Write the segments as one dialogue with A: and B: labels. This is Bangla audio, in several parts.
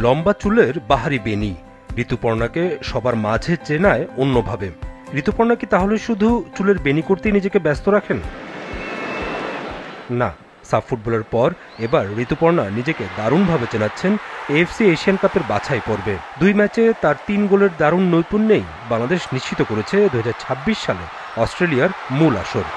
A: লম্বা চুলের বাহারি বেনি ঋতুপর্ণাকে সবার মাঝে চেনায় অন্যভাবে। ঋতুপর্ণা কি তাহলে শুধু চুলের বেনি করতেই নিজেকে ব্যস্ত রাখেন? না, সাফ ফুটবলের পর এবার ঋতুপর্ণা নিজেকে দারুণভাবে চেনাচ্ছেন এএফসি এশিয়ান কাপের বাছাই পর্বে। 2 ম্যাচে তার 3 গোলের দারুণ নৈপুণ্যেই বাংলাদেশ নিশ্চিত করেছে 2026 সালে অস্ট্রেলিয়ার মূল আসর।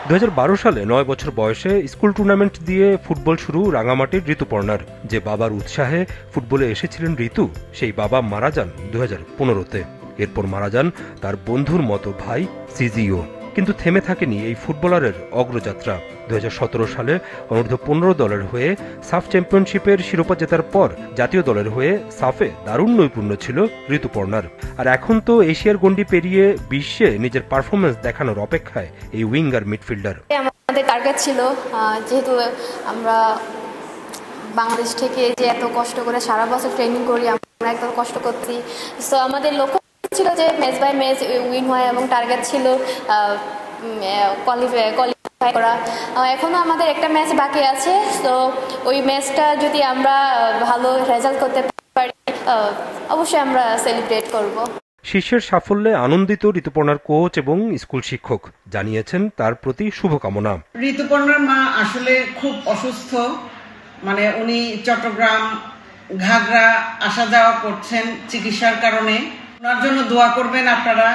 A: 2012 সালে 9 বছর বয়সে স্কুল টুর্নামেন্ট দিয়ে ফুটবল শুরু রাঙামাটির ঋতুপর্ণার। যে বাবার উৎসাহে ফুটবলে এসেছিলেন ঋতু, সেই বাবা মারা যান 2015-তে। এরপর মারা যান তার বন্ধুর মতো ভাই সিজিও। কিন্তু থেমে থাকেনি এই ফুটবলারের অগ্রযাত্রা। 2017 সালে অনূর্ধ্ব-15 দলের হয়ে সাফ চ্যাম্পিয়নশিপের শিরোপা জেতার পর জাতীয় দলের হয়ে সাফে দারুণ নৈপুণ্য ছিল ঋতুপর্ণার। আর এখন তো এশিয়ার গণ্ডি পেরিয়ে বিশ্বে নিজের পারফরমেন্স দেখানোর অপেক্ষায় এই উইঙ্গার মিডফিল্ডার।
B: আমাদের টার্গেট ছিল, যেহেতু আমরা বাংলাদেশ থেকে যে এত কষ্ট করে সারা বছর ট্রেনিং করি, আমরা একদম কষ্ট করছি, সো আমাদের লক্ষ্য ছিল যে ম্যাচ বাই ম্যাচ উইন হয় এবং টার্গেট ছিল কোয়ালিফাই করা। এখনও আমাদের একটা ম্যাচ বাকি আছে, তো ওই ম্যাচটা যদি আমরা ভালো রেজাল্ট করতে পারি অবশ্যই আমরা সেলিব্রেট করব।
A: শিষ্যের সাফল্যে আনন্দিত ঋতুপর্ণার কোচ এবং স্কুল শিক্ষক জানিয়েছেন তার প্রতি শুভকামনা।
C: ঋতুপর্ণার মা আসলে খুব অসুস্থ, মানে উনি চট্টগ্রাম ঘাগড়া আসা যাওয়া করছেন চিকিৎসার কারণে। ওনার জন্য দোয়া করবেন আপনারা,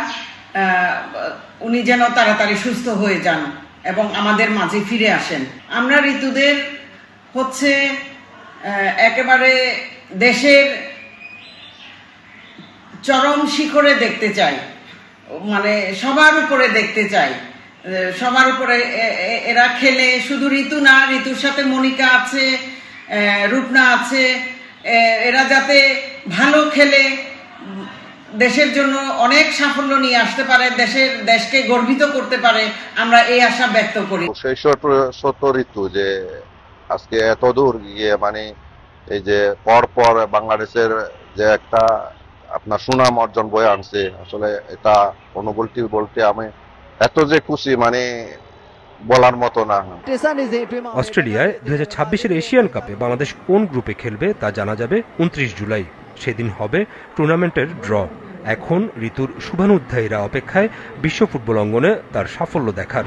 C: উনি যেন তাড়াতাড়ি সুস্থ হয়ে যান এবং আমাদের মাঝে ফিরে আসেন। আমরা ঋতুদের হচ্ছে একেবারে দেশের চরম শিখরে দেখতে চাই, মানে সবার উপরে দেখতে চাই, সবার উপরে এরা খেলে। শুধু ঋতু না, ঋতুর সাথে মনিকা আছে, রূপনা আছে, এরা যাতে ভালো খেলে দেশের জন্য অনেক সাফল্য নিয়ে আসতে পারে, দেশকে গর্বিত করতে পারে, আমরা এই আশা ব্যক্ত করি।
D: সেই সত্য ঋতু যে আজকে এত দূর গিয়ে, মানে এই যে পর বাংলাদেশের যে একটা আপনার সুনাম অর্জন বয়ে আনছে, আসলে এটা অনুভূতি বলতে আমি এত যে খুশি, মানে বলার মতো না।
A: অস্ট্রেলিয়ায় 2026-এর এশিয়ান কাপে বাংলাদেশ কোন গ্রুপে খেলবে তা জানা যাবে 29 জুলাই। সেদিন হবে টুর্নামেন্টের ড্র। এখন ঋতুর শুভানুধ্যায়ীরা অপেক্ষায় বিশ্ব ফুটবল অঙ্গনে তার সাফল্য দেখার।